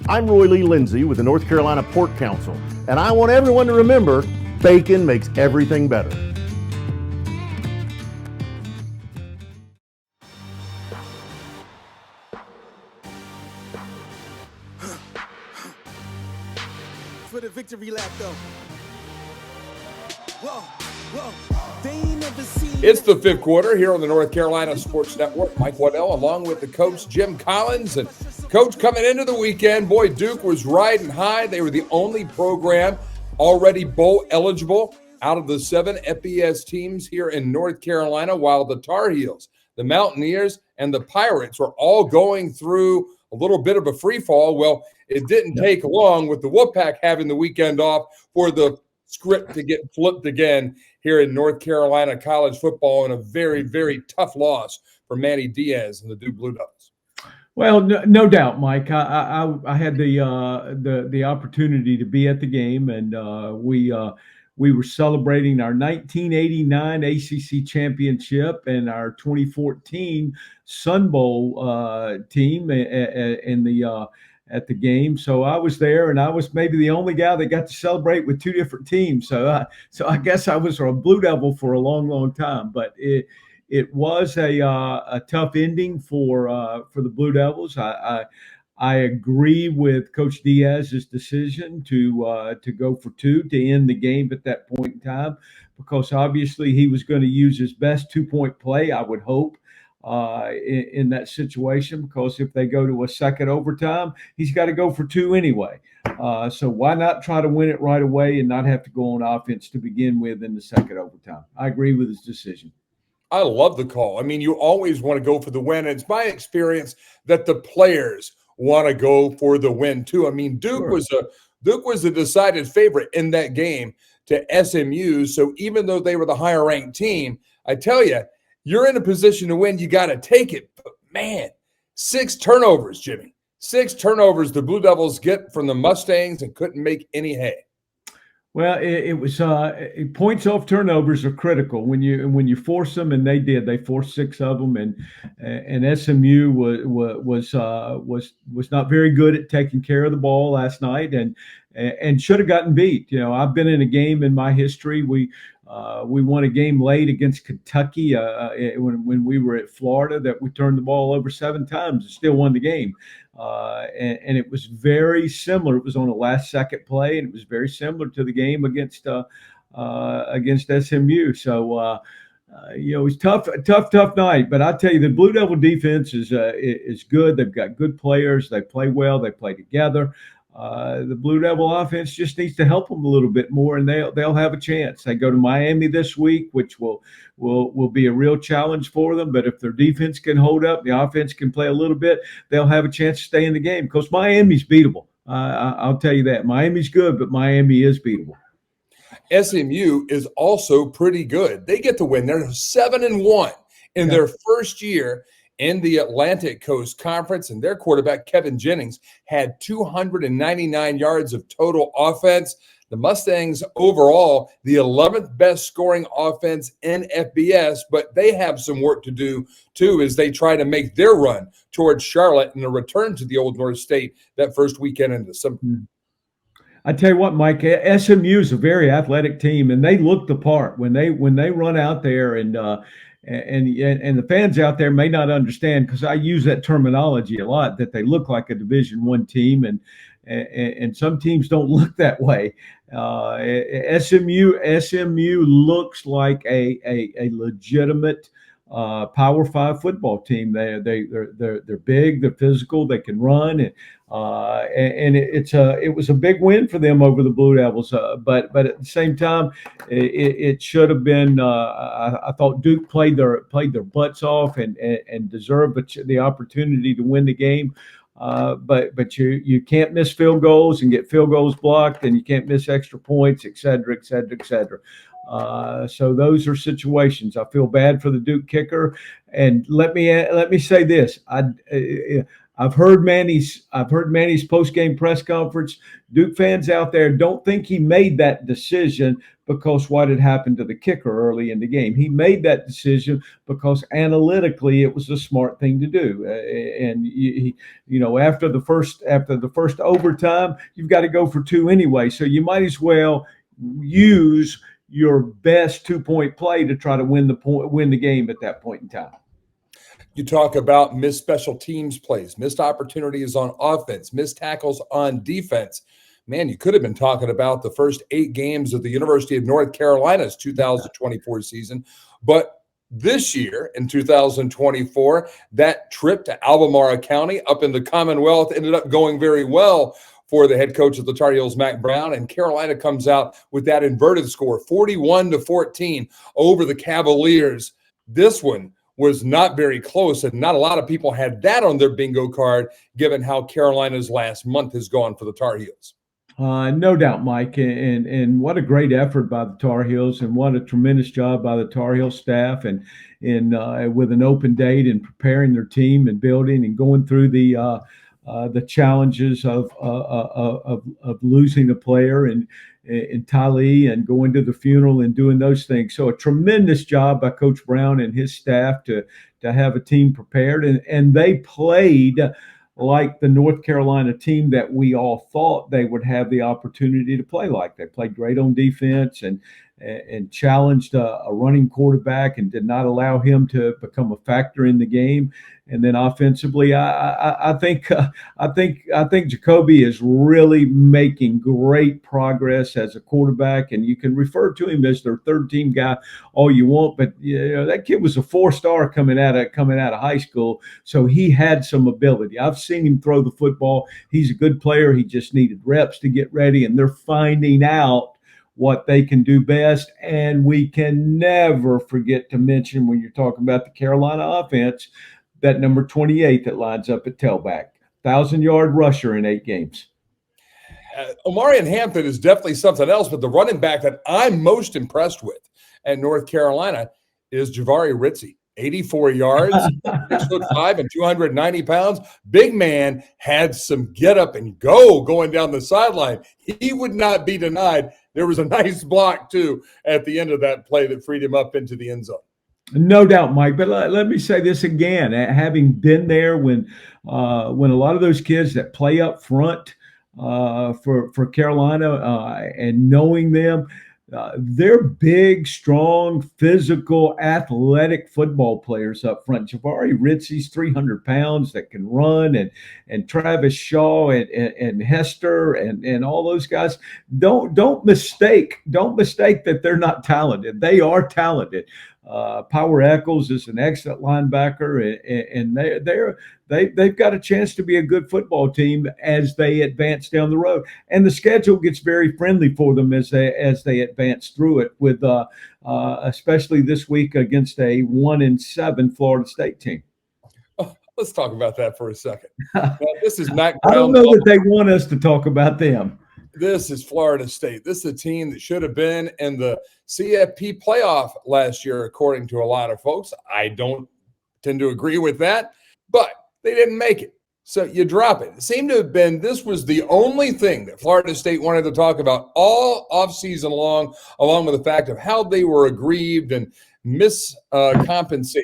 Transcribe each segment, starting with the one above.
I'm Roy Lee Lindsay with the North Carolina Pork Council, and I want everyone to remember bacon makes everything better. For the victory lap, though. Whoa, whoa. They ain't never seen. It's the fifth quarter here on the North Carolina Sports Network. Mike Waddell along with the coach, Jim Collins. And coach, coming into the weekend, boy, Duke was riding high. They were the only program already bowl eligible out of the 7 FBS teams here in North Carolina, while the Tar Heels, the Mountaineers, and the Pirates were all going through a little bit of a free fall. Well, it didn't take long with the Wolfpack having the weekend off for the script to get flipped again here in North Carolina college football, in a very, very tough loss for Manny Diaz and the Duke Blue Devils. Well, no doubt, Mike. I had the opportunity to be at the game, and we were celebrating our 1989 ACC championship and our 2014 Sun Bowl team at the game. So I was there, and I was maybe the only guy that got to celebrate with 2 different teams. So I guess I was a Blue Devil for a long, long time. But it was a tough ending for the Blue Devils. I agree with Coach Diaz's decision to go for 2 to end the game at that point in time, because obviously he was going to use his best 2-point play, I would hope, in that situation, because if they go to a second overtime, he's got to go for 2 anyway. So why not try to win it right away and not have to go on offense to begin with in the second overtime? I agree with his decision. I love the call. I mean, you always want to go for the win. And it's my experience that the players want to go for the win too. I mean, Duke was a decided favorite in that game to SMU. So even though they were the higher ranked team, I tell you, you're in a position to win. You got to take it. But man, 6 turnovers, Jimmy. 6 turnovers the Blue Devils get from the Mustangs and couldn't make any hay. Well, it was points off turnovers are critical when you force them, and they did. They forced 6 of them, and SMU was not very good at taking care of the ball last night, and should have gotten beat. You know, I've been in a game in my history. We won a game late against Kentucky when we were at Florida that we turned the ball over 7 times and still won the game. And it was very similar. It was on a last-second play, and it was very similar to the game against SMU. So, it was tough night. But I tell you, the Blue Devil defense is good. They've got good players. They play well. They play together. The Blue Devil offense just needs to help them a little bit more, and they'll have a chance. They go to Miami this week, which will be a real challenge for them. But if their defense can hold up, the offense can play a little bit, they'll have a chance to stay in the game, because Miami's beatable. I'll tell you that. Miami's good, but Miami is beatable. SMU is also pretty good. They get the win. They're 7-1 in their first year in the Atlantic Coast Conference, and their quarterback, Kevin Jennings, had 299 yards of total offense. The Mustangs overall, the 11th best scoring offense in FBS, but they have some work to do, too, as they try to make their run towards Charlotte and a return to the Old North State that first weekend in December. I tell you what, Mike, SMU is a very athletic team, and they look the part when they run out there, and the fans out there may not understand, because I use that terminology a lot, that they look like a Division I team, and some teams don't look that way. SMU looks like a legitimate Power 5 football team. They're big, they're physical, they can run, and it was a big win for them over the Blue Devils. But at the same time, it should have been. I thought Duke played their butts off and deserved the opportunity to win the game. But you can't miss field goals and get field goals blocked, and you can't miss extra points, et cetera, et cetera, et cetera. So those are situations. I feel bad for the Duke kicker, and let me say this: I've heard Manny's post-game press conference. Duke fans out there, don't think he made that decision because what had happened to the kicker early in the game. He made that decision because analytically it was the smart thing to do. And after the first overtime, you've got to go for two anyway. So you might as well use your best 2-point play to try to win the game at that point in time. You talk about missed special teams plays, missed opportunities on offense, missed tackles on defense. Man, you could have been talking about the first 8 games of the University of North Carolina's 2024 season. But this year, in 2024, that trip to Albemarle County up in the Commonwealth ended up going very well for the head coach of the Tar Heels, Mack Brown, and Carolina comes out with that inverted score, 41-14 over the Cavaliers. This one was not very close, and not a lot of people had that on their bingo card, given how Carolina's last month has gone for the Tar Heels. No doubt, Mike, and what a great effort by the Tar Heels, and what a tremendous job by the Tar Heel staff, and with an open date and preparing their team and building and going through the challenges of losing a player and Tylee and going to the funeral and doing those things. So a tremendous job by Coach Brown and his staff to have a team prepared, and they played like the North Carolina team that we all thought they would have the opportunity to play like. They played great on defense and challenged a running quarterback and did not allow him to become a factor in the game. And then offensively, I think Jacoby is really making great progress as a quarterback, and you can refer to him as their third-team guy all you want, but that kid was a 4-star coming out of high school, so he had some ability. I've seen him throw the football. He's a good player. He just needed reps to get ready, and they're finding out what they can do best. And we can never forget to mention, when you're talking about the Carolina offense, that number 28 that lines up at tailback, 1,000-yard rusher in 8 games. Omarion Hampton is definitely something else, but the running back that I'm most impressed with at North Carolina is Javari Ritzie. 84 yards, 6'5" and 290 pounds. Big man, had some get up and go going down the sideline. He would not be denied. There was a nice block, too, at the end of that play that freed him up into the end zone. No doubt, Mike. But let me say this again. Having been there when a lot of those kids that play up front for Carolina and knowing them, they're big, strong, physical, athletic football players up front. Javari Ritzie's 300 pounds that can run, and Travis Shaw and Hester and all those guys. Don't mistake that they're not talented. They are talented. Power Eccles is an excellent linebacker, and they've got a chance to be a good football team as they advance down the road. And the schedule gets very friendly for them as they advance through it, with especially this week against a 1-7 Florida State team. Oh, let's talk about that for a second. Now, this is Mack Brown. I don't know that they want us to talk about them. This is Florida State. This is a team that should have been in the CFP playoff last year, according to a lot of folks. I don't tend to agree with that, but they didn't make it. So you drop it. It seemed to have been, this was the only thing that Florida State wanted to talk about all offseason long, along with the fact of how they were aggrieved and miscompensated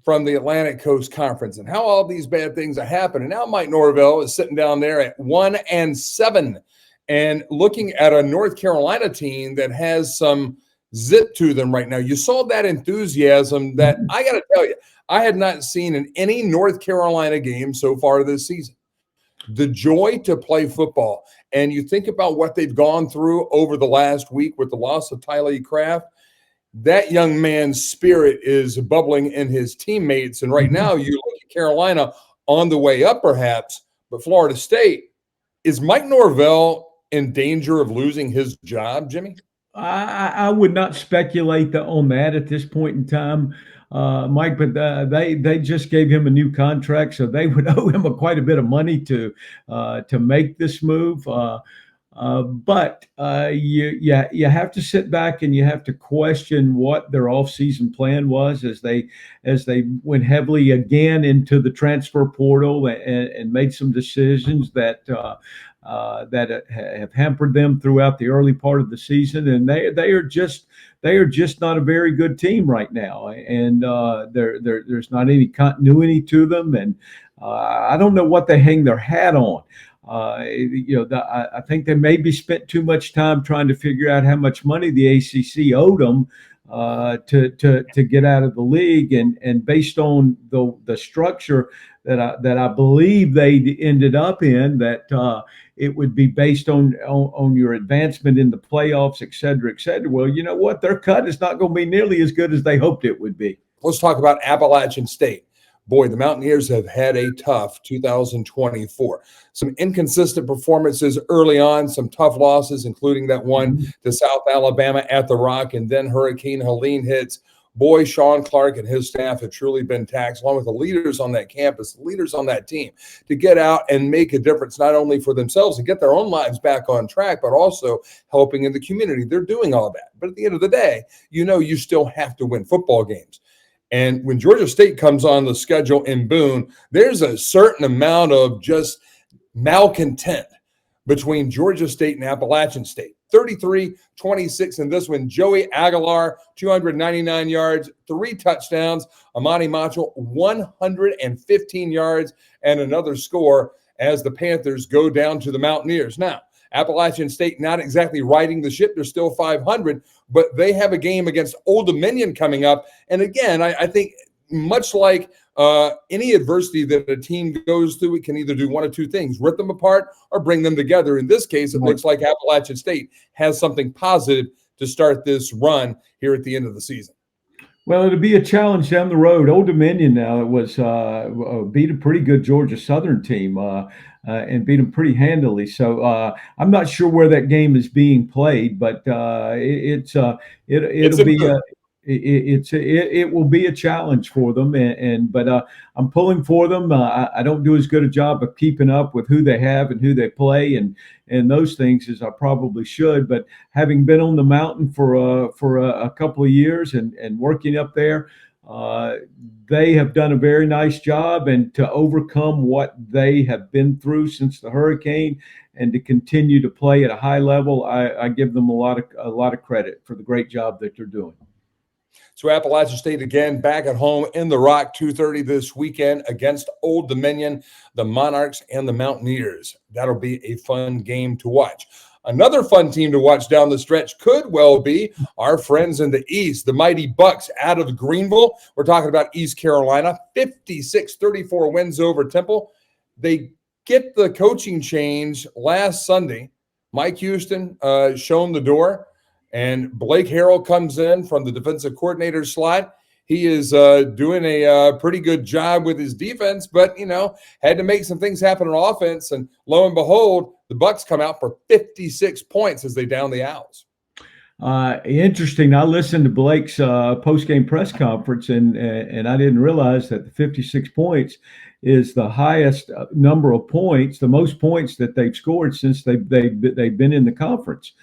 from the Atlantic Coast Conference and how all these bad things have happened. And now Mike Norvell is sitting down there at 1-7 and looking at a North Carolina team that has some zip to them right now. You saw that enthusiasm that, I got to tell you, I had not seen in any North Carolina game so far this season. The joy to play football. And you think about what they've gone through over the last week with the loss of Tylee Craft. That young man's spirit is bubbling in his teammates. And right now you look at Carolina on the way up perhaps, but Florida State, is Mike Norvell in danger of losing his job, Jimmy? I would not speculate on that at this point in time, Mike, but they just gave him a new contract, so they would owe him quite a bit of money to make this move. But you have to sit back and you have to question what their offseason plan was as they went heavily again into the transfer portal and made some decisions that have hampered them throughout the early part of the season, and they are just not a very good team right now, and there's not any continuity to them, and I don't know what they hang their hat on. I think they maybe spent too much time trying to figure out how much money the ACC owed them to get out of the league, and based on the structure that I believe they ended up in, that it would be based on your advancement in the playoffs, et cetera, et cetera. Well, you know what? Their cut is not going to be nearly as good as they hoped it would be. Let's talk about Appalachian State. Boy, the Mountaineers have had a tough 2024. Some inconsistent performances early on, some tough losses, including that one to South Alabama at the Rock, and then Hurricane Helene hits. Boy, Sean Clark and his staff have truly been taxed, along with the leaders on that campus, the leaders on that team, to get out and make a difference, not only for themselves and get their own lives back on track, but also helping in the community. They're doing all that. But at the end of the day, you still have to win football games. And when Georgia State comes on the schedule in Boone, there's a certain amount of just malcontent between Georgia State and Appalachian State. 33-26 in this one. Joey Aguilar, 299 yards, 3 touchdowns. Amani Macho, 115 yards, and another score as the Panthers go down to the Mountaineers. Now, Appalachian State not exactly riding the ship. They're still 500, but they have a game against Old Dominion coming up. And again, I think much like any adversity that a team goes through, it can either do one of two things: rip them apart or bring them together. In this case, it looks like Appalachian State has something positive to start this run here at the end of the season. Well, it'll be a challenge down the road. Old Dominion now was beat a pretty good Georgia Southern team and beat them pretty handily. So I'm not sure where that game is being played, but it will be a challenge for them. But I'm pulling for them. I don't do as good a job of keeping up with who they have and who they play and those things as I probably should. But having been on the mountain for a couple of years and working up there, they have done a very nice job, and to overcome what they have been through since the hurricane and to continue to play at a high level, I give them a lot of credit for the great job that they're doing. So Appalachian State again back at home in the Rock, 2:30 this weekend against Old Dominion, the Monarchs and the Mountaineers. That'll be a fun game to watch. Another fun team to watch down the stretch could well be our friends in the East, the Mighty Bucks out of Greenville. We're talking about East Carolina, 56-34 wins over Temple. They get the coaching change last Sunday. Mike Houston shown the door, and Blake Harrell comes in from the defensive coordinator slot. He is doing a pretty good job with his defense, but, had to make some things happen on offense. And lo and behold, the Bucks come out for 56 points as they down the Owls. Interesting. I listened to Blake's post-game press conference, and I didn't realize that the 56 points is the highest number of points, the most points that they've scored since they've been in the conference.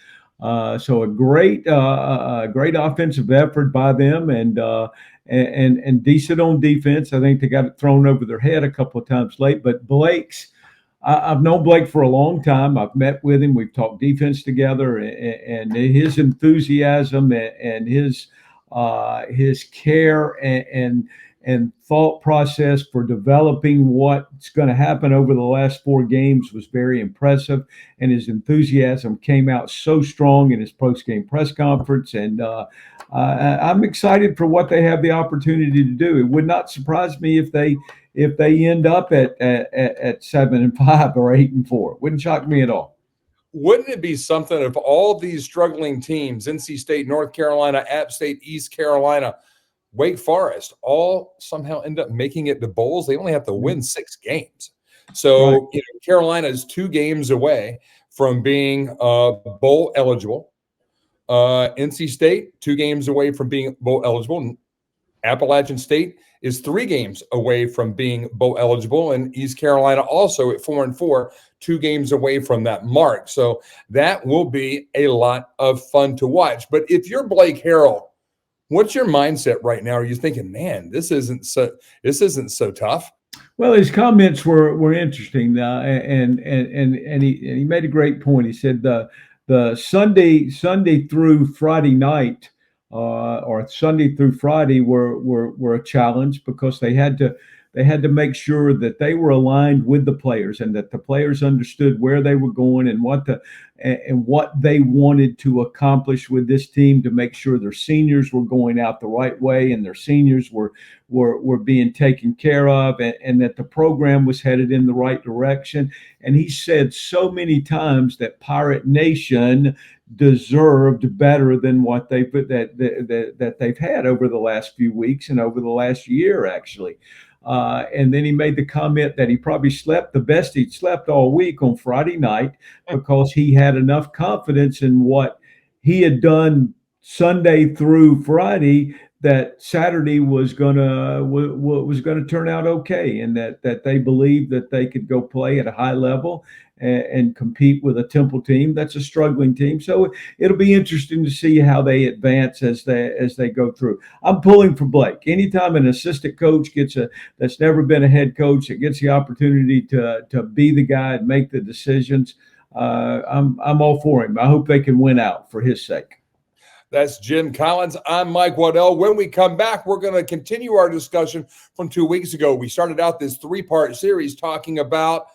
So a great offensive effort by them, and decent on defense. I think they got it thrown over their head a couple of times late. But I've known Blake for a long time. I've met with him. We've talked defense together, and his enthusiasm and his care and thought process for developing what's going to happen over the last 4 games was very impressive. And his enthusiasm came out so strong in his post-game press conference. And I'm excited for what they have the opportunity to do. It would not surprise me if they end up at 7-5 or 8-4. It wouldn't shock me at all. Wouldn't it be something if all these struggling teams, NC State, North Carolina, App State, East Carolina, Wake Forest, all somehow end up making it to bowls? They only have to win 6 games. So Carolina is 2 games away from being bowl eligible. NC State, 2 games away from being bowl eligible. Appalachian State is 3 games away from being bowl eligible, and East Carolina also at 4-4, 2 games away from that mark. So that will be a lot of fun to watch. But if you're Blake Harrell, what's your mindset right now? Are you thinking, man, this isn't so tough? Well, his comments were interesting, and he made a great point. He said the Sunday through Friday night, or Sunday through Friday were a challenge because they had to make sure that they were aligned with the players and that the players understood where they were going and what they wanted to accomplish with this team, to make sure their seniors were going out the right way and their seniors were being taken care of, and that the program was headed in the right direction. And he said so many times that Pirate Nation deserved better than what they've had over the last few weeks and over the last year, actually. And then he made the comment that he probably slept the best he'd slept all week on Friday night because he had enough confidence in what he had done Sunday through Friday that Saturday was gonna turn out okay, and that they believed that they could go play at a high level and compete with a Temple team that's a struggling team. So it'll be interesting to see how they advance as they go through. I'm pulling for Blake. Anytime an assistant coach that's never been a head coach, that gets the opportunity to be the guy and make the decisions, I'm all for him. I hope they can win out for his sake. That's Jim Collins. I'm Mike Waddell. When we come back, we're going to continue our discussion from 2 weeks ago. We started out this 3-part series talking about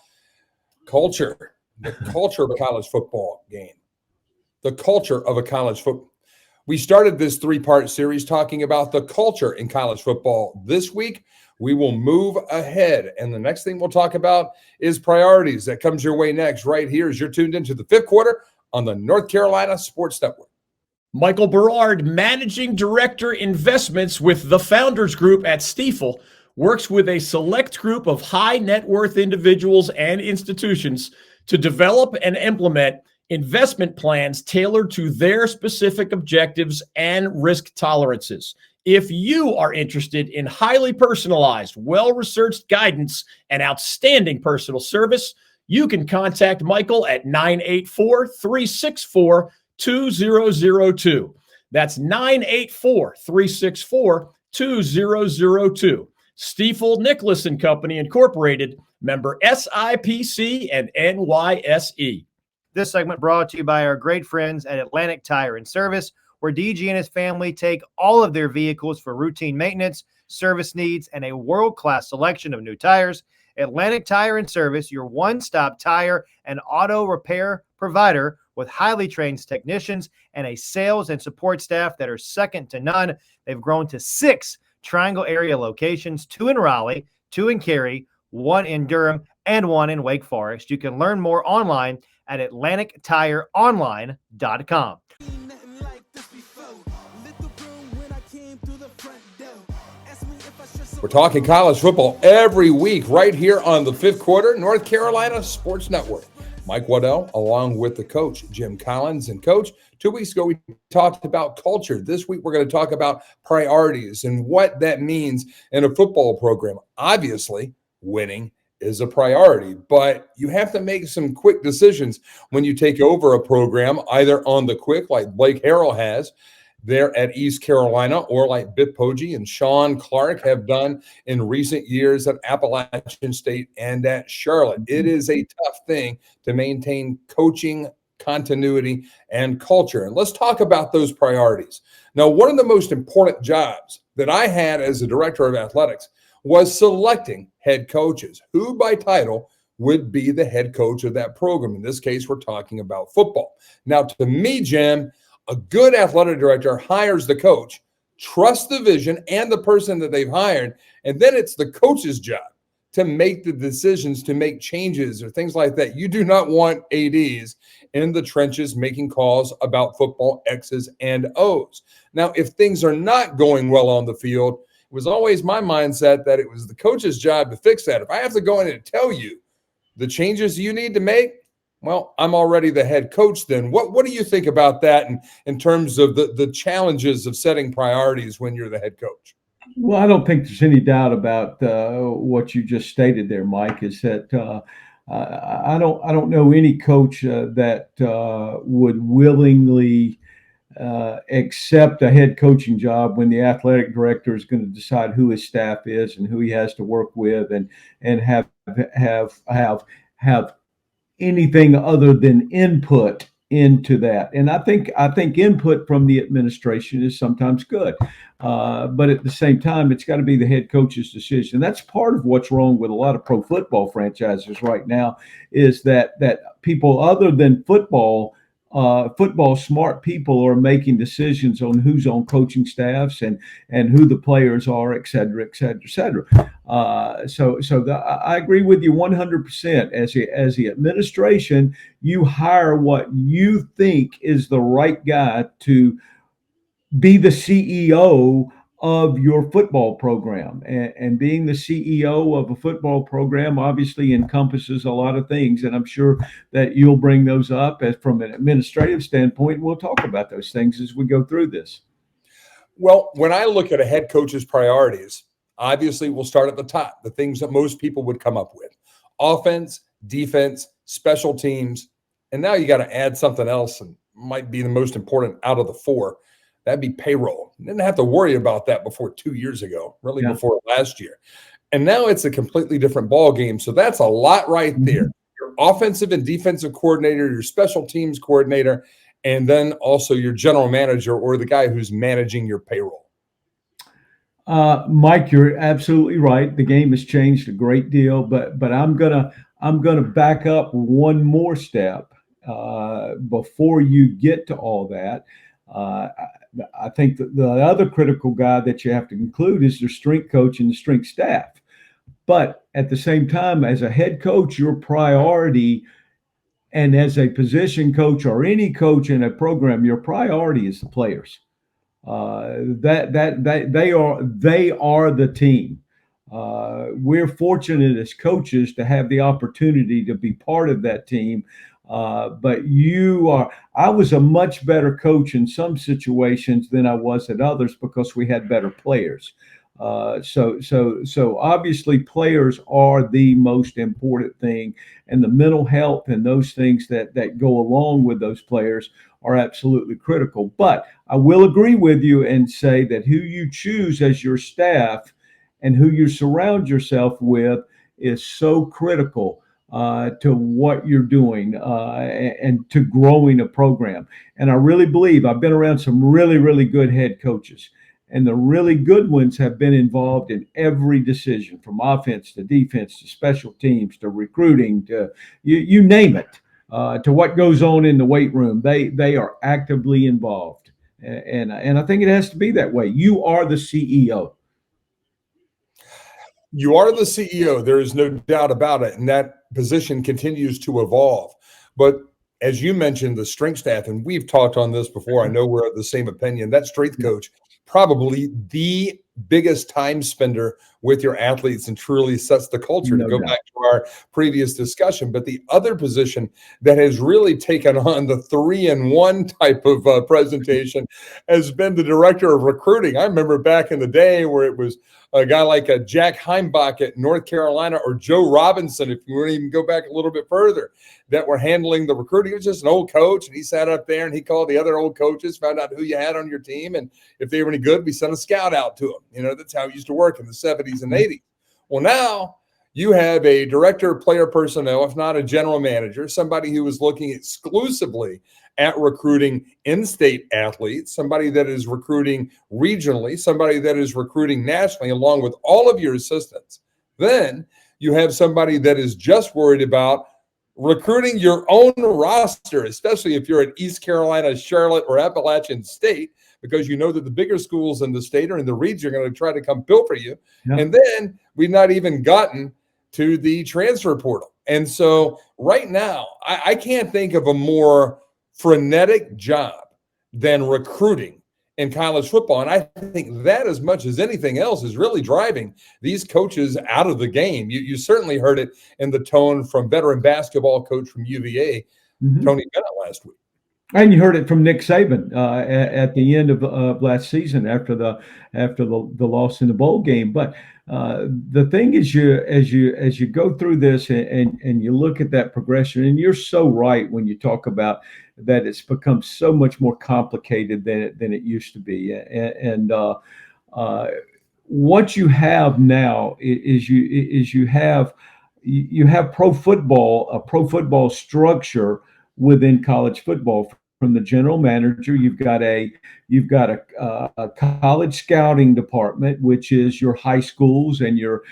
culture, the culture of a college football game, the culture of a college football. We started this 3-part series talking about the culture in college football. This week, we will move ahead, and the next thing we'll talk about is priorities. That comes your way next, right here as you're tuned into the 5th quarter on the North Carolina Sports Network. Michael Berard, Managing Director Investments with the Founders Group at Stifel, works with a select group of high net worth individuals and institutions to develop and implement investment plans tailored to their specific objectives and risk tolerances. If you are interested in highly personalized, well-researched guidance and outstanding personal service, you can contact Michael at 984-364-2002. That's 984-364-2002. Stifel Nicholas and Company Incorporated, member SIPC and NYSE. This segment brought to you by our great friends at Atlantic Tire and Service, where DG and his family take all of their vehicles for routine maintenance, service needs, and a world-class selection of new tires. Atlantic Tire and Service, your one-stop tire and auto repair provider with highly trained technicians and a sales and support staff that are second to none. They've grown to 6 Triangle area locations, 2 in Raleigh, 2 in Cary, 1 in Durham, and 1 in Wake Forest. You can learn more online at AtlanticTireOnline.com. We're talking college football every week right here on the 5th quarter, North Carolina Sports Network. Mike Waddell, along with the coach, Jim Collins. And Coach, 2 weeks ago, we talked about culture. This week, we're going to talk about priorities and what that means in a football program. Obviously, winning is a priority, but you have to make some quick decisions when you take over a program, either on the quick, like Blake Harrell has there at East Carolina, or like Bip Poggi and Sean Clark have done in recent years at Appalachian State and at Charlotte. It is a tough thing to maintain coaching continuity and culture. And let's talk about those priorities. Now, one of the most important jobs that I had as a director of athletics was selecting head coaches, who by title would be the head coach of that program. In this case, we're talking about football. Now, to me, Jim, a good athletic director hires the coach, trusts the vision and the person that they've hired, and then it's the coach's job to make the decisions, to make changes or things like that. You do not want ADs in the trenches making calls about football X's and O's. Now, if things are not going well on the field, it was always my mindset that it was the coach's job to fix that. If I have to go in and tell you the changes you need to make, well, I'm already the head coach then. What do you think about that in terms of the challenges of setting priorities when you're the head coach? Well, I don't think there's any doubt about what you just stated there, Mike. Is that I don't know any coach that would willingly accept a head coaching job when the athletic director is going to decide who his staff is and who he has to work with, and have anything other than input into that. And I think input from the administration is sometimes good, but at the same time, it's got to be the head coach's decision. That's part of what's wrong with a lot of pro football franchises right now, is that people other than football smart people are making decisions on who's on coaching staffs and who the players are, et cetera, et cetera, et cetera. I agree with you 100%. As the administration, you hire what you think is the right guy to be the CEO of your football program. And being the CEO of a football program obviously encompasses a lot of things. And I'm sure that you'll bring those up as from an administrative standpoint. We'll talk about those things as we go through this. Well, when I look at a head coach's priorities, obviously we'll start at the top, the things that most people would come up with: offense, defense, special teams. And now you got to add something else, and might be the most important out of the four. That'd be payroll. Didn't have to worry about that before 2 years ago, really before last year. And now it's a completely different ball game. So that's a lot right there. Your offensive and defensive coordinator, your special teams coordinator, and then also your general manager or the guy who's managing your payroll. Mike, you're absolutely right. The game has changed a great deal, but I'm gonna back up one more step before you get to all that. I think that the other critical guy that you have to include is the strength coach and the strength staff. But at the same time, as a head coach, your priority, and as a position coach or any coach in a program, your priority is the players. They are the team. We're fortunate as coaches to have the opportunity to be part of that team. But I was a much better coach in some situations than I was at others because we had better players. So obviously players are the most important thing, and the mental health and those things that go along with those players are absolutely critical. But I will agree with you and say that who you choose as your staff and who you surround yourself with is so critical to what you're doing and to growing a program. And I really believe I've been around some really, really good head coaches, and the really good ones have been involved in every decision, from offense to defense to special teams to recruiting to you name it, to what goes on in the weight room. They are actively involved, and I think it has to be that way. You are the CEO. You are the CEO. There is no doubt about it. And that position continues to evolve. But as you mentioned, the strength staff, and we've talked on this before, I know we're of the same opinion, that strength coach, probably the biggest time spender with your athletes and truly sets the culture, to go back to our previous discussion. But the other position that has really taken on the 3-in-1 type of presentation has been the director of recruiting. I remember back in the day where it was a guy like a Jack Heimbach at North Carolina, or Joe Robinson, if you want to even go back a little bit further, that were handling the recruiting. He was just an old coach, and he sat up there and he called the other old coaches, found out who you had on your team, and if they were any good, we sent a scout out to them. You know, that's how it used to work in the 70s and 80s. Well, now you have a director of player personnel, if not a general manager, somebody who is looking exclusively at recruiting in-state athletes, somebody that is recruiting regionally, somebody that is recruiting nationally, along with all of your assistants. Then you have somebody that is just worried about recruiting your own roster, especially if you're at East Carolina, Charlotte, or Appalachian State, because you know that the bigger schools in the state or in the region are going to try to come pilfer you. Yeah. And then we've not even gotten to the transfer portal. And so right now, I can't think of a more frenetic job than recruiting in college football. And I think that, as much as anything else, is really driving these coaches out of the game. You certainly heard it in the tone from veteran basketball coach from UVA, Tony Bennett, last week. And you heard it from Nick Saban at the end of last season after the loss in the bowl game. But the thing is, as you go through this and you look at that progression, and you're so right when you talk about that it's become so much more complicated than it used to be. And what you have now is you have pro football, a pro football structure within college football. From the general manager, you've got a college scouting department, which is your high schools and your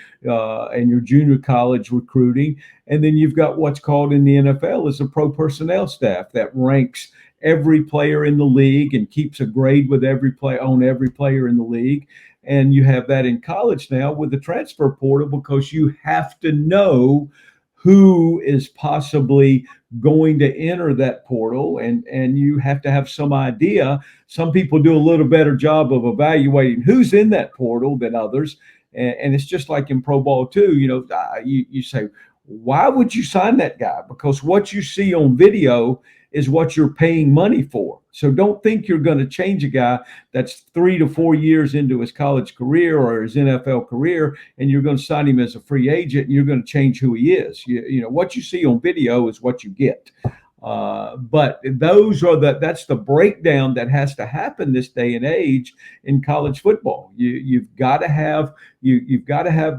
junior college recruiting, and then you've got what's called in the NFL is a pro personnel staff that ranks every player in the league and keeps a grade with every player in the league. And you have that in college now with the transfer portal because you have to know who is possibly going to enter that portal, and you have to have some idea. Some people do a little better job of evaluating who's in that portal than others, and it's just like in pro ball too. You say, why would you sign that guy? Because what you see on video is what you're paying money for. So don't think you're going to change a guy that's 3 to 4 years into his college career or his NFL career, and you're going to sign him as a free agent and you're going to change who he is. You know what you see on video is what you get. But that's the breakdown that has to happen this day and age in college football. You've got to have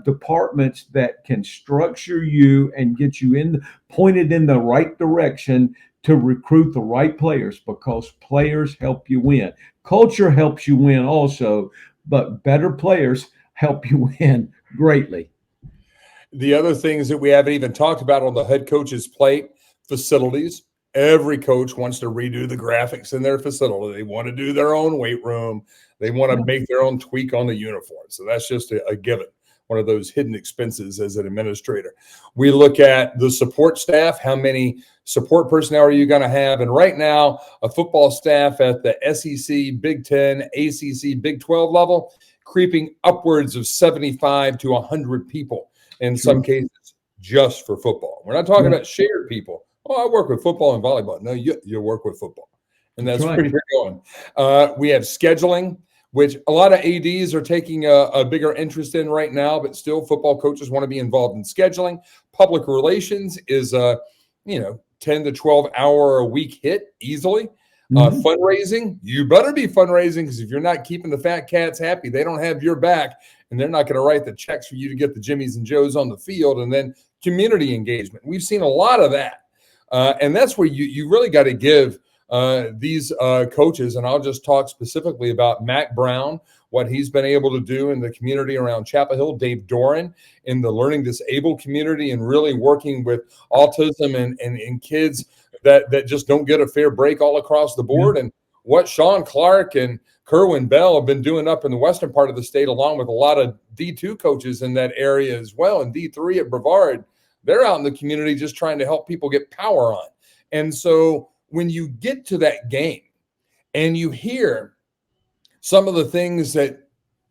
departments that can structure you and get you pointed in the right direction to recruit the right players, because players help you win. Culture helps you win also, but better players help you win greatly. The other things that we haven't even talked about on the head coach's plate, facilities. Every coach wants to redo the graphics in their facility. They want to do their own weight room. They want to make their own tweak on the uniform. So that's just a given. One of those hidden expenses as an administrator. We look at the support staff. How many support personnel are you going to have? And right now, a football staff at the SEC, Big Ten, ACC, Big 12 level, creeping upwards of 75 to 100 people in some cases just for football. We're not talking about shared people. Oh, I work with football and volleyball. No, you work with football. And that's pretty going. We have scheduling, which a lot of ADs are taking a bigger interest in right now, but still football coaches want to be involved in scheduling. Public relations is a 10 to 12 hour a week hit easily. Fundraising, you better be fundraising, because if you're not keeping the fat cats happy, they don't have your back, and they're not going to write the checks for you to get the Jimmies and Joes on the field. And then community engagement. We've seen a lot of that. And that's where you really got to give these coaches, and I'll just talk specifically about Mac Brown, what he's been able to do in the community around Chapel Hill, Dave Doran in the learning disabled community, and really working with autism and kids that just don't get a fair break all across the board. And what Sean Clark and Kerwin Bell have been doing up in the western part of the state, along with a lot of D2 coaches in that area as well, and D3 at Brevard, they're out in the community just trying to help people get power on. And so when you get to that game and you hear some of the things that,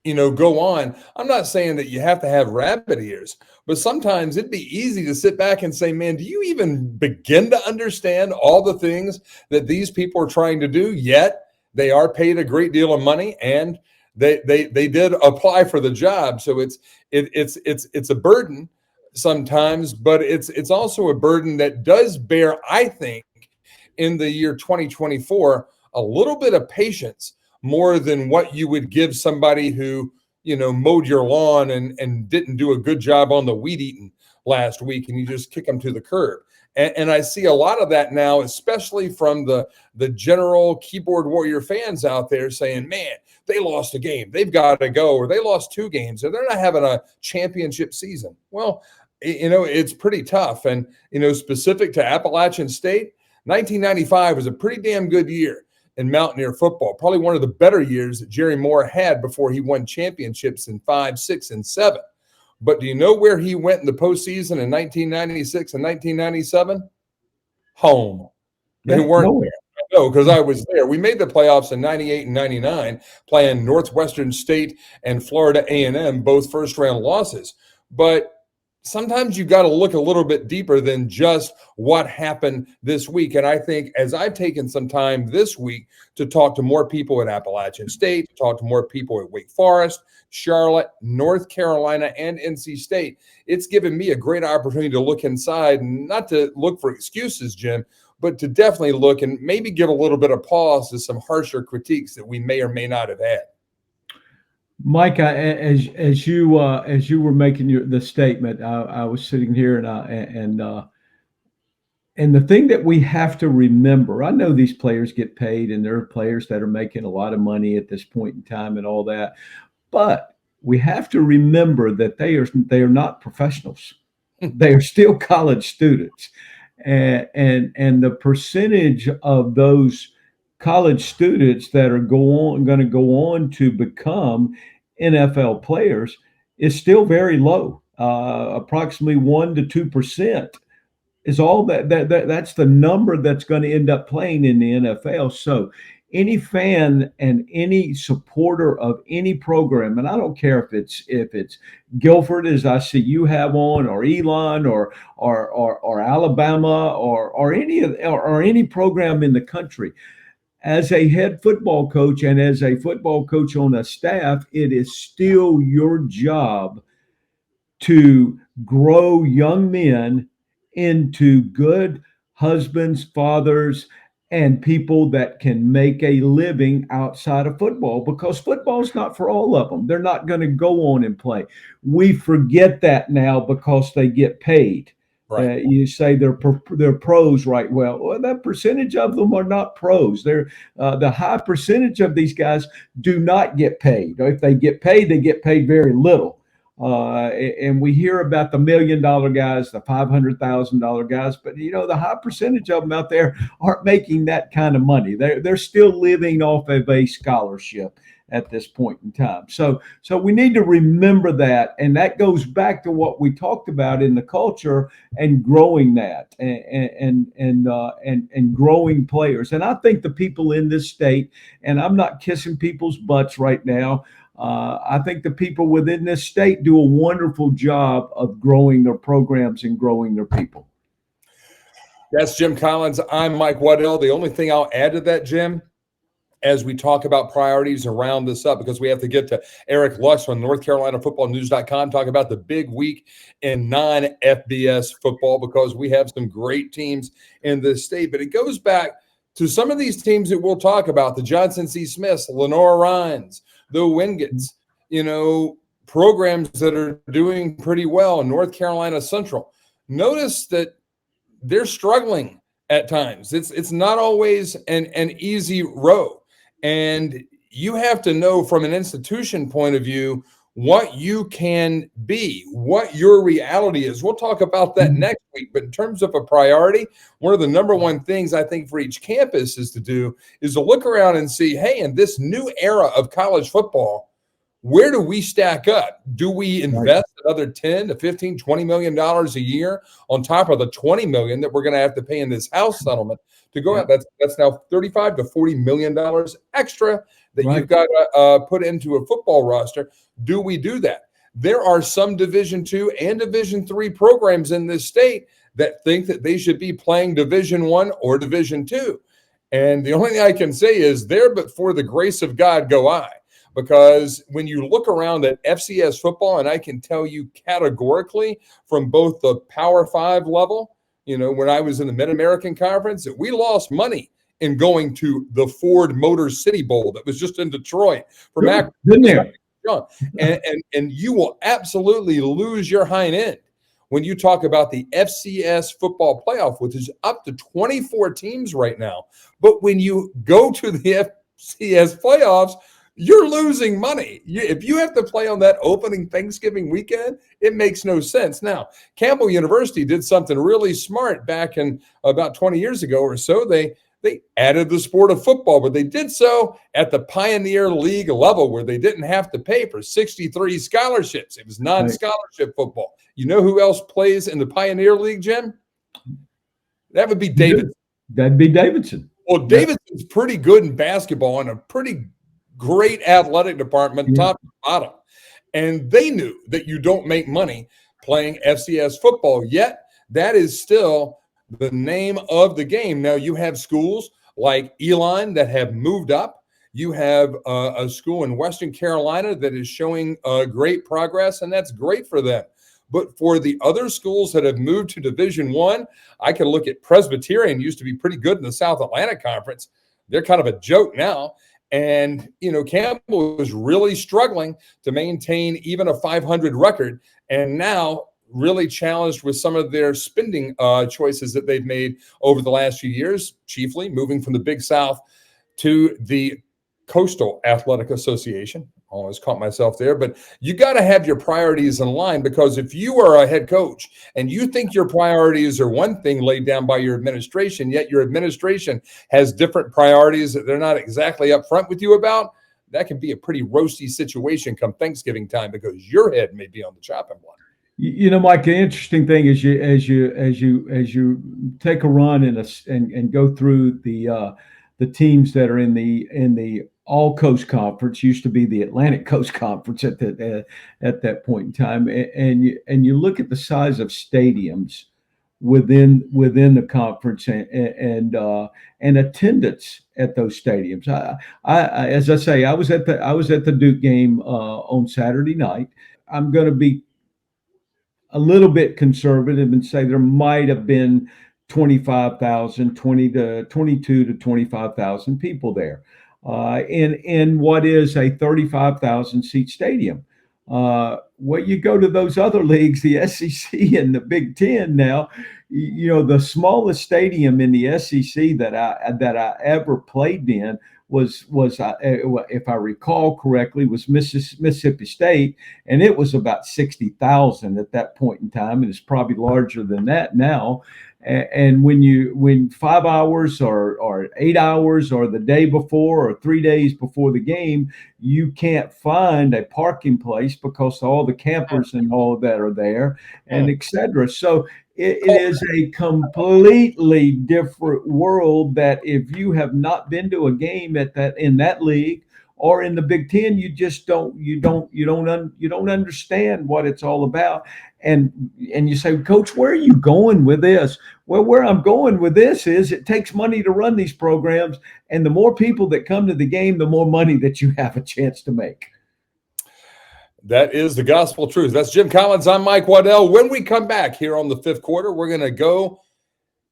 go on, I'm not saying that you have to have rabbit ears, but sometimes it'd be easy to sit back and say, man, do you even begin to understand all the things that these people are trying to do? Yet they are paid a great deal of money, and they did apply for the job. So it's a burden sometimes, but it's also a burden that does bear, I think, in the year 2024, a little bit of patience more than what you would give somebody who, mowed your lawn and didn't do a good job on the weed eating last week, and you just kick them to the curb. And I see a lot of that now, especially from the general keyboard warrior fans out there saying, man, they lost a game, they've got to go, or they lost 2 games, or they're not having a championship season. Well, it's pretty tough. And, specific to Appalachian State, 1995 was a pretty damn good year in Mountaineer football, probably one of the better years that Jerry Moore had before he won championships in 5, 6, and 7. But do you know where he went in the postseason in 1996 and 1997? Home. They weren't there. No, because I was there. We made the playoffs in 98 and 99, playing Northwestern State and Florida A&M, both first-round losses. But sometimes you got to look a little bit deeper than just what happened this week. And I think as I've taken some time this week to talk to more people at Appalachian State, to talk to more people at Wake Forest, Charlotte, North Carolina, and NC State, it's given me a great opportunity to look inside, and not to look for excuses, Jim, but to definitely look and maybe give a little bit of pause to some harsher critiques that we may or may not have had. Mike, as you were making the statement, I was sitting here and the thing that we have to remember, I know these players get paid, and there are players that are making a lot of money at this point in time and all that, but we have to remember that they are not professionals. They are still college students, and the percentage of those college students that are going to go on to become NFL players is still very low. Approximately 1 to 2% is all that's the number that's going to end up playing in the NFL. So any fan and any supporter of any program, and I don't care if it's Guilford, as I see you have on, or Elon, or Alabama, or any program in the country. As a head football coach and as a football coach on a staff, it is still your job to grow young men into good husbands, fathers, and people that can make a living outside of football, because football's not for all of them. They're not going to go on and play. We forget that now because they get paid. Right. You say they're pros, right? Well, that percentage of them are not pros. They're the high percentage of these guys do not get paid. If they get paid, they get paid very little. And we hear about the $1 million guys, the $500,000 guys, but the high percentage of them out there aren't making that kind of money. They're still living off of a scholarship at this point in time. So we need to remember that, and that goes back to what we talked about in the culture and growing that and growing players. And I think the people in this state, and I'm not kissing people's butts right now, I think the people within this state do a wonderful job of growing their programs and growing their people. That's Jim Collins. I'm Mike Waddell. The only thing I'll add to that, Jim, as we talk about priorities and round this up, because we have to get to Eric Lusk from NorthCarolinaFootballNews.com, talk about the big week in non-FBS football, because we have some great teams in this state. But it goes back to some of these teams that we'll talk about, the Johnson C. Smiths, Lenore Rhines, the Wingets, programs that are doing pretty well, North Carolina Central. Notice that they're struggling at times. It's not always an easy road. And you have to know from an institution point of view what you can be, what your reality is. We'll talk about that next week. But in terms of a priority, one of the number one things I think for each campus is to look around and see, hey, in this new era of college football, where do we stack up? Do we invest another $10 to $15, $20 million a year on top of the $20 million that we're going to have to pay in this house settlement to go out? That's now $35 to $40 million extra that you've got to put into a football roster. Do we do that? There are some Division II and Division III programs in this state that think that they should be playing Division I or Division II. And the only thing I can say is, there but for the grace of God go I. Because when you look around at FCS football, and I can tell you categorically from both the Power 5 level, when I was in the Mid-American Conference, that we lost money in going to the Ford Motor City Bowl that was just in Detroit. For Mac, and you will absolutely lose your hind end when you talk about the FCS football playoff, which is up to 24 teams right now. But when you go to the FCS playoffs, you're losing money. If you have to play on that opening Thanksgiving weekend, it makes no sense. Now, Campbell University did something really smart back in about 20 years ago or so. They added the sport of football, but they did so at the Pioneer League level, where they didn't have to pay for 63 scholarships. It was non-scholarship football. You know who else plays in the Pioneer League, Jim? That would be Davidson. That'd be Davidson. Well, Davidson's pretty good in basketball and a pretty great athletic department, top to bottom. And they knew that you don't make money playing FCS football. Yet that is still the name of the game. Now you have schools like Elon that have moved up. You have a school in Western Carolina that is showing great progress, and that's great for them. But for the other schools that have moved to Division I can look at Presbyterian, used to be pretty good in the South Atlantic Conference. They're kind of a joke now. And, Campbell was really struggling to maintain even a 500 record, and now really challenged with some of their spending choices that they've made over the last few years, chiefly moving from the Big South to the Coastal Athletic Association. Always caught myself there, but you got to have your priorities in line, because if you are a head coach and you think your priorities are one thing laid down by your administration, yet your administration has different priorities that they're not exactly upfront with you about, that can be a pretty roasty situation come Thanksgiving time, because your head may be on the chopping block. Mike, the interesting thing is as you take a run and go through the teams that are in the All Coast Conference, used to be the Atlantic Coast Conference at that point in time, and you look at the size of stadiums within the conference and attendance at those stadiums. I as I say, I was at the Duke game on Saturday night. I'm going to be a little bit conservative and say there might have been 22 to 25,000 people there in what is a 35,000 seat stadium. When you go to those other leagues, the SEC and the Big Ten now, the smallest stadium in the SEC that I ever played in was if I recall correctly, was Mississippi State, and it was about 60,000 at that point in time, and it's probably larger than that now. And when 5 hours or 8 hours or the day before or 3 days before the game, you can't find a parking place because all the campers and all of that are there, and et cetera. So it is a completely different world that if you have not been to a game in that league or in the Big Ten, you just don't understand what it's all about. And you say, Coach, where are you going with this? Well, where I'm going with this is it takes money to run these programs, and the more people that come to the game, the more money that you have a chance to make. That is the gospel truth. That's Jim Collins. I'm Mike Waddell. When we come back here on the fifth quarter, we're going to go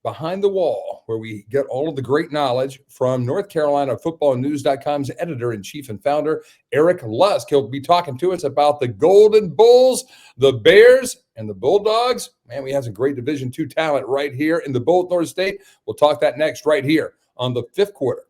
behind the wall, where we get all of the great knowledge from North Carolina footballnews.com's editor-in-chief and founder, Eric Lusk. He'll be talking to us about the Golden Bulls, the Bears, and the Bulldogs. Man, we have some great Division II talent right here in the Bold North State. We'll talk that next right here on the fifth quarter.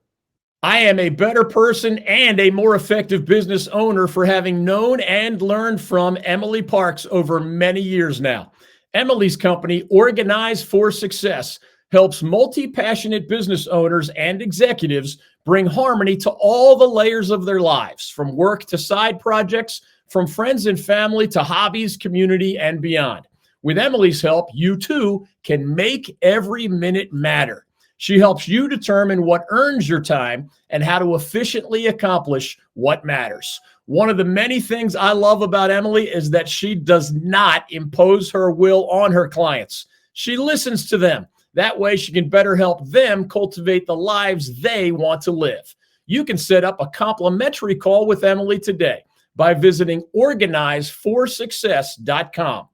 I am a better person and a more effective business owner for having known and learned from Emily Parks over many years now. Emily's company, Organize for Success, helps multi-passionate business owners and executives bring harmony to all the layers of their lives, from work to side projects, from friends and family to hobbies, community, and beyond. With Emily's help, you too can make every minute matter. She helps you determine what earns your time and how to efficiently accomplish what matters. One of the many things I love about Emily is that she does not impose her will on her clients. She listens to them. That way she can better help them cultivate the lives they want to live. You can set up a complimentary call with Emily today by visiting organizeforsuccess.com.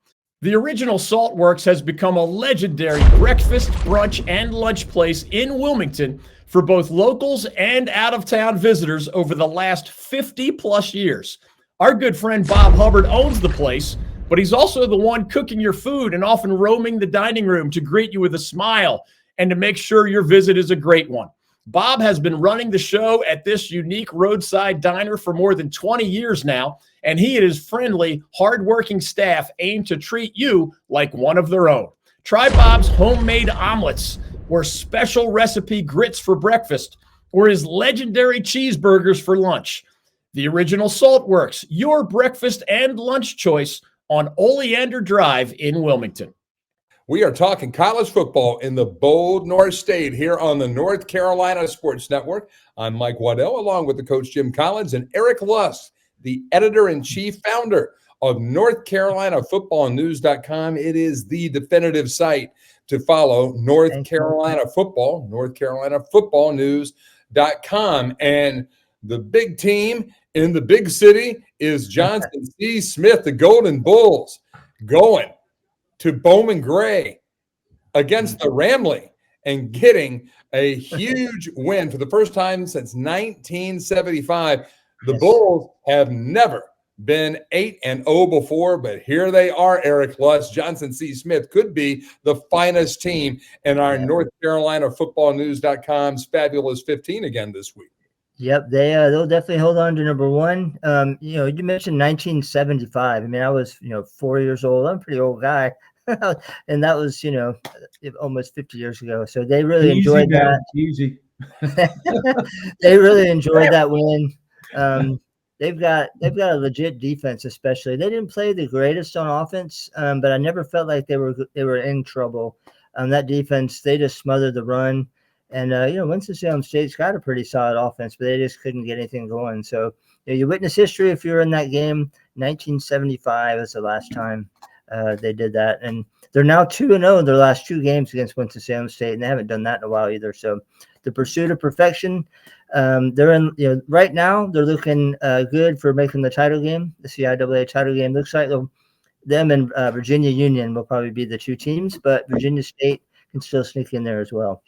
The Original Saltworks has become a legendary breakfast, brunch, and lunch place in Wilmington for both locals and out-of-town visitors over the last 50-plus years. Our good friend Bob Hubbard owns the place, but he's also the one cooking your food and often roaming the dining room to greet you with a smile and to make sure your visit is a great one. Bob has been running the show at this unique roadside diner for more than 20 years now, and he and his friendly, hardworking staff aim to treat you like one of their own. Try Bob's homemade omelets, or special recipe grits for breakfast, or his legendary cheeseburgers for lunch. The Original Saltworks, your breakfast and lunch choice on Oleander Drive in Wilmington. We are talking college football in the Bold North State here on the North Carolina Sports Network. I'm Mike Waddell, along with the coach Jim Collins and Eric Lusk, the editor-in-chief founder of NorthCarolinaFootballNews.com. It is the definitive site to follow North Carolina football, NorthCarolinaFootballNews.com. And the big team in the big city is Johnson C. Smith, the Golden Bulls, going to Bowman Gray against the Ramley and getting a huge win for the first time since 1975. The Bulls have never been 8-0 before, but here they are, Eric Lusk. Johnson C. Smith could be the finest team in our North Carolina FootballNews.com's fabulous 15 again this week. Yep, they'll definitely hold on to number one. You mentioned 1975. I mean, I was 4 years old. I'm a pretty old guy, and that was almost 50 years ago. So they really enjoyed that. Easy. They really enjoyed that win. They've got a legit defense, especially. They didn't play the greatest on offense, but I never felt like they were in trouble. That defense, they just smothered the run. And Winston-Salem State's got a pretty solid offense, but they just couldn't get anything going. So you witness history if you were in that game. 1975 was the last time they did that, and they're now 2-0 in their last two games against Winston-Salem State, and they haven't done that in a while either. So the pursuit of perfection. They're in, right now they're looking good for making the title game, the CIAA title game. Looks like them and Virginia Union will probably be the two teams, but Virginia State can still sneak in there as well.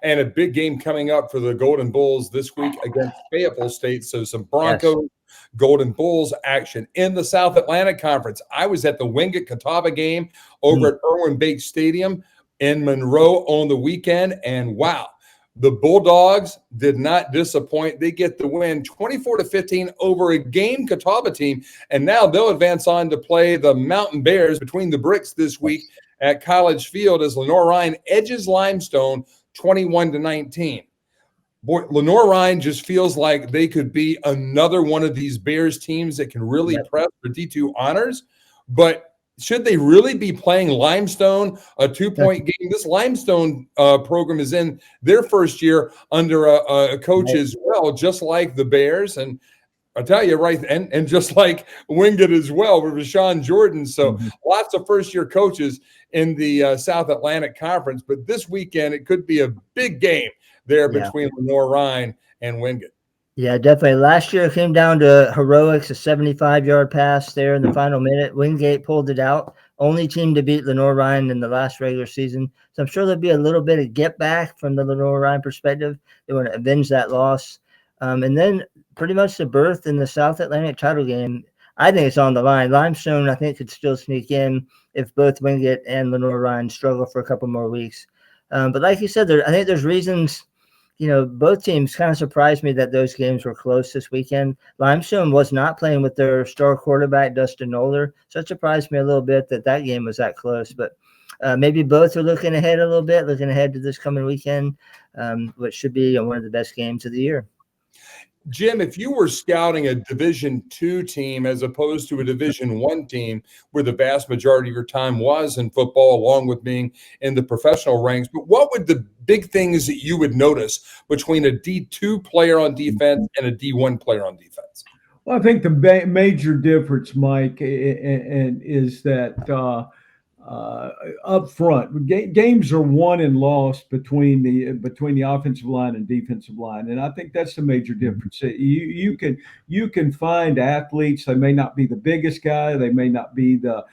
And a big game coming up for the Golden Bulls this week against Fayetteville State. So some Broncos, Golden Bulls action in the South Atlantic Conference. I was at the Wingate-Catawba game over at Irwin Bates Stadium in Monroe on the weekend, and wow. The Bulldogs did not disappoint. They get the win 24-15 over a game Catawba team. And now they'll advance on to play the Mountain Bears between the bricks this week at College Field as Lenore-Ryan edges Limestone 21-19. Boy, Lenore-Ryan just feels like they could be another one of these Bears teams that can really press for D2 honors. But should they really be playing Limestone, a 2-point game? This Limestone program is in their first year under a coach as well, just like the Bears. And I tell you, right, and just like Wingate as well with Rashawn Jordan. So lots of first-year coaches in the South Atlantic Conference. But this weekend, it could be a big game there between Lenore-Ryan and Wingate. Yeah, definitely. Last year it came down to heroics, a 75-yard pass there in the final minute. Wingate pulled it out. Only team to beat Lenore-Ryan in the last regular season. So I'm sure there'll be a little bit of get back from the Lenore-Ryan perspective. They want to avenge that loss. And then pretty much the berth in the South Atlantic title game, I think it's on the line. Limestone, I think, could still sneak in if both Wingate and Lenore-Ryan struggle for a couple more weeks. But like you said, I think there's reasons. Both teams kind of surprised me that those games were close this weekend. Limestone was not playing with their star quarterback, Dustin Noller. So it surprised me a little bit that game was that close. But maybe both are looking ahead a little bit, looking ahead to this coming weekend, which should be one of the best games of the year. Jim, if you were scouting a Division II team as opposed to a Division I team where the vast majority of your time was in football, along with being in the professional ranks, but what would the big things that you would notice between a D2 player on defense and a D1 player on defense? Well, I think the major difference, Mike, is that up front, games are won and lost between the offensive line and defensive line, and I think that's the major difference. You can find athletes. They may not be the biggest guy, they may not be the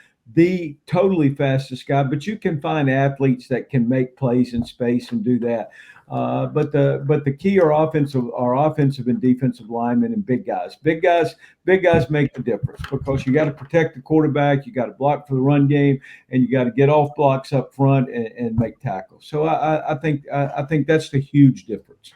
totally fastest guy, but you can find athletes that can make plays in space and do that. But the key are offensive and defensive linemen and big guys. Big guys make the difference because you got to protect the quarterback, you got to block for the run game, and you got to get off blocks up front and make tackles. So I think that's the huge difference.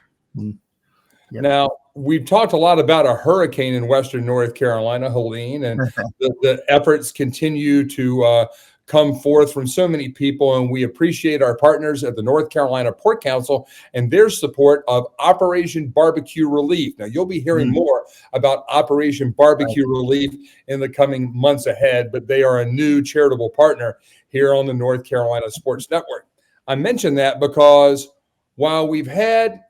Yep. Now, we've talked a lot about a hurricane in Western North Carolina, Helene, and the efforts continue to come forth from so many people, and we appreciate our partners at the North Carolina Port Council and their support of Operation Barbecue Relief. Now, you'll be hearing more about Operation Barbecue Relief in the coming months ahead, but they are a new charitable partner here on the North Carolina Sports Network. I mention that because while we've had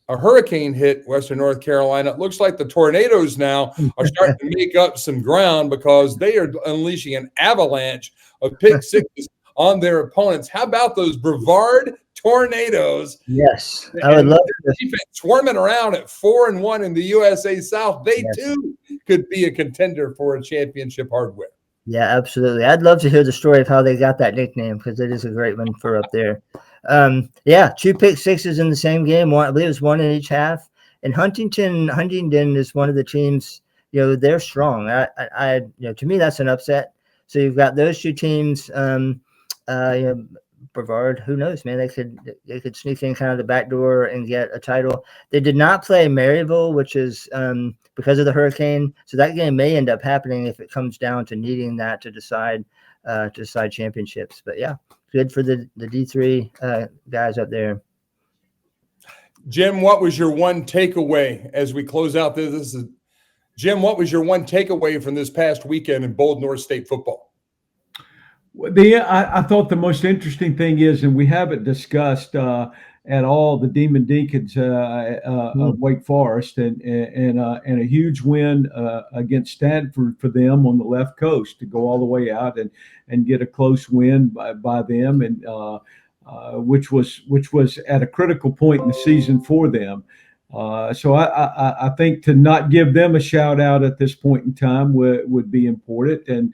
a hurricane hit Western North Carolina. It looks like the Tornadoes now are starting to make up some ground because they are unleashing an avalanche of pick sixes on their opponents. How about those Brevard Tornadoes? Yes, I would And love their to. defense swarming around at 4-1 in the USA South. They Yes. too could be a contender for a championship hardware. Yeah, absolutely. I'd love to hear the story of how they got that nickname because it is a great one for up there. Yeah, 2 pick sixes in the same game. One, I believe it was 1 in each half. And Huntington is one of the teams. They're strong. To me, that's an upset. So you've got those 2 teams. Brevard, who knows, man? They could sneak in kind of the back door and get a title. They did not play Maryville, which is because of the hurricane. So that game may end up happening if it comes down to needing that to decide championships. But yeah, good for the D3 guys up there. Jim, what was your one takeaway as we close out this? Jim, what was your one takeaway from this past weekend in Bold North State football? I thought the most interesting thing is, and we haven't discussed at all, the Demon Deacons of Wake Forest and a huge win against Stanford for them on the left coast to go all the way out and get a close win by them, and which was at a critical point in the season for them. So I think to not give them a shout out at this point in time would be important, and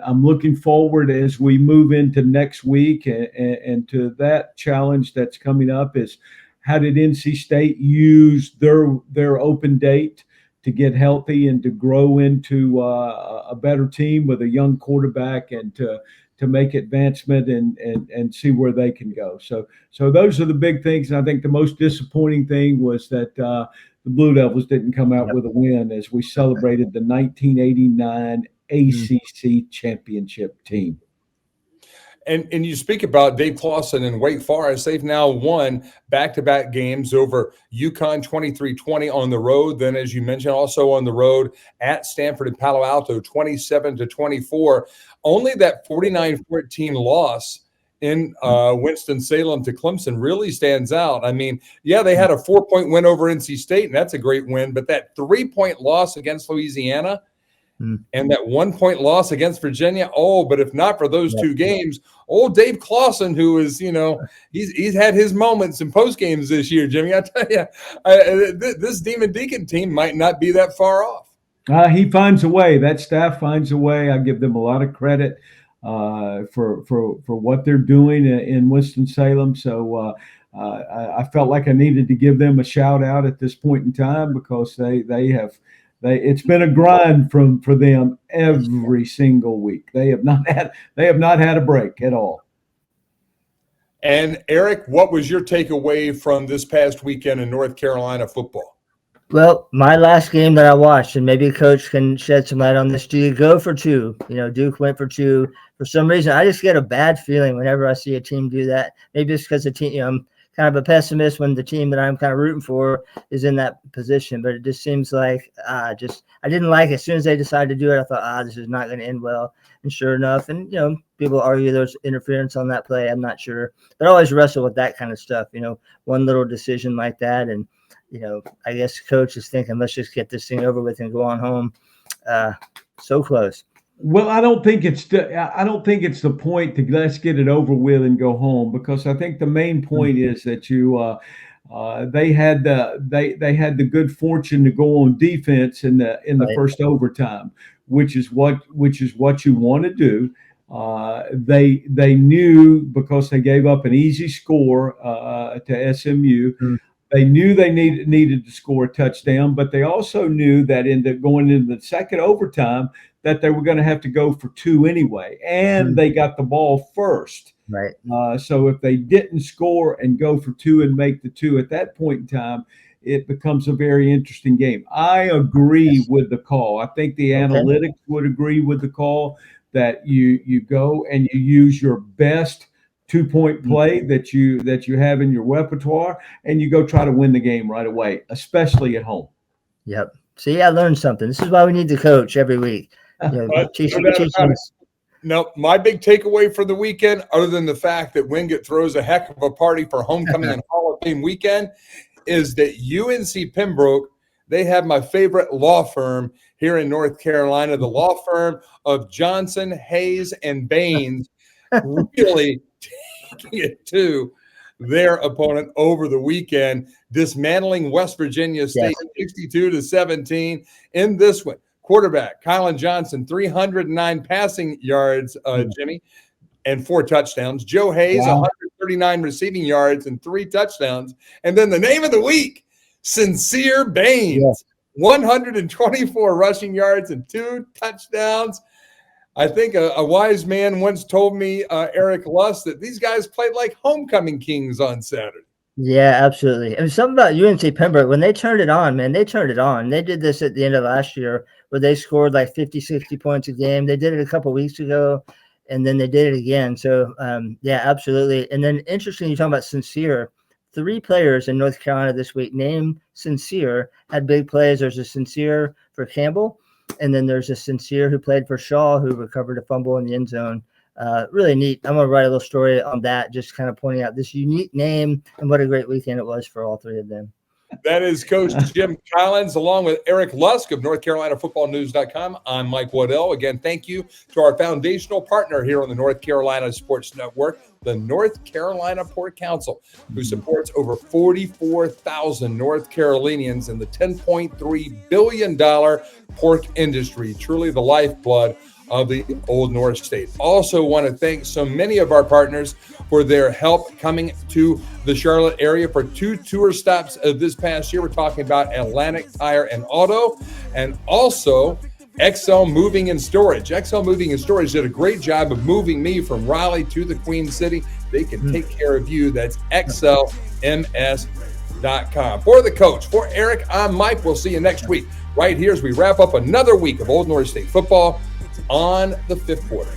I'm looking forward as we move into next week and to that challenge that's coming up is how did NC State use their open date to get healthy and to grow into a better team with a young quarterback and to make advancement and see where they can go. So those are the big things. And I think the most disappointing thing was that the Blue Devils didn't come out with a win as we celebrated the 1989 ACC championship team. And you speak about Dave Clawson and Wake Forest. They've now won back-to-back games over UConn 23-20 on the road. Then, as you mentioned, also on the road at Stanford and Palo Alto 27-24. Only that 49-14 loss in Winston-Salem to Clemson really stands out. I mean, yeah, they had a 4-point win over NC State, and that's a great win. But that 3-point loss against Louisiana and that 1-point loss against Virginia. Oh, but if not for those 2 games, old Dave Clawson, who is, he's had his moments in post games this year, Jimmy. I tell you, this Demon Deacon team might not be that far off. He finds a way. That staff finds a way. I give them a lot of credit for what they're doing in Winston-Salem. So I felt like I needed to give them a shout out at this point in time because it's been a grind for them every single week. They have not had a break at all. And Eric, what was your takeaway from this past weekend in North Carolina football? Well, my last game that I watched, and maybe Coach can shed some light on this. Do you go for 2? Duke went for 2. For some reason, I just get a bad feeling whenever I see a team do that. Maybe it's because the team, I'm kind of a pessimist when the team that I'm kind of rooting for is in that position. But it just seems like I didn't like it. As soon as they decided to do it, I thought, this is not going to end well. And sure enough, and people argue there's interference on that play. I'm not sure, but I always wrestle with that kind of stuff. One little decision like that, and I guess Coach is thinking, let's just get this thing over with and go on home. So close. Well, I don't think it's the point to let's get it over with and go home, because I think the main point is that they had the good fortune to go on defense in the first overtime, which is what you want to do. They knew, because they gave up an easy score to SMU. They knew they needed to score a touchdown, but they also knew that going into the second overtime that they were going to have to go for 2 anyway, and they got the ball first. Right. So if they didn't score and go for 2 and make the 2 at that point in time, it becomes a very interesting game. I agree with the call. I think the analytics would agree with the call that you go and you use your best 2-point play that you have in your repertoire, and you go try to win the game right away, especially at home. Yep. See, I learned something. This is why we need the coach every week. No, my big takeaway for the weekend, other than the fact that Wingate throws a heck of a party for homecoming and Hall of Fame weekend, is that UNC Pembroke, they have my favorite law firm here in North Carolina, the law firm of Johnson, Hayes, and Baines, really taking it to their opponent over the weekend, dismantling West Virginia State 62-17 in this one. Quarterback Kylan Johnson, 309 passing yards, Jimmy, and 4 touchdowns. Joe Hayes, 139 receiving yards and 3 touchdowns. And then the name of the week, Sincere Baines, 124 rushing yards and 2 touchdowns. I think a wise man once told me, Eric Lusk, that these guys played like homecoming kings on Saturday. Yeah, absolutely. And something about UNC Pembroke, when they turned it on, man, they turned it on. They did this at the end of last year where they scored like 50, 60 points a game. They did it a couple weeks ago, and then they did it again. So, yeah, absolutely. And then interesting, you're talking about Sincere. 3 players in North Carolina this week named Sincere had big plays. There's a Sincere for Campbell, and then there's a Sincere who played for Shaw who recovered a fumble in the end zone. Really neat. I'm going to write a little story on that, just kind of pointing out this unique name and what a great weekend it was for all 3 of them. That is Coach Jim Collins, along with Eric Lusk of NorthCarolinaFootballNews.com. I'm Mike Waddell. Again, thank you to our foundational partner here on the North Carolina Sports Network, the North Carolina Pork Council, who supports over 44,000 North Carolinians in the $10.3 billion pork industry, truly the lifeblood of the Old North State. Also want to thank so many of our partners for their help coming to the Charlotte area for 2 tour stops this past year. We're talking about Atlantic Tire and Auto, and also XL Moving and Storage. XL Moving and Storage did a great job of moving me from Raleigh to the Queen City. They can take care of you. That's XLMS.com. For the coach, for Eric, I'm Mike. We'll see you next week right here as we wrap up another week of Old North State football on the 5th quarter.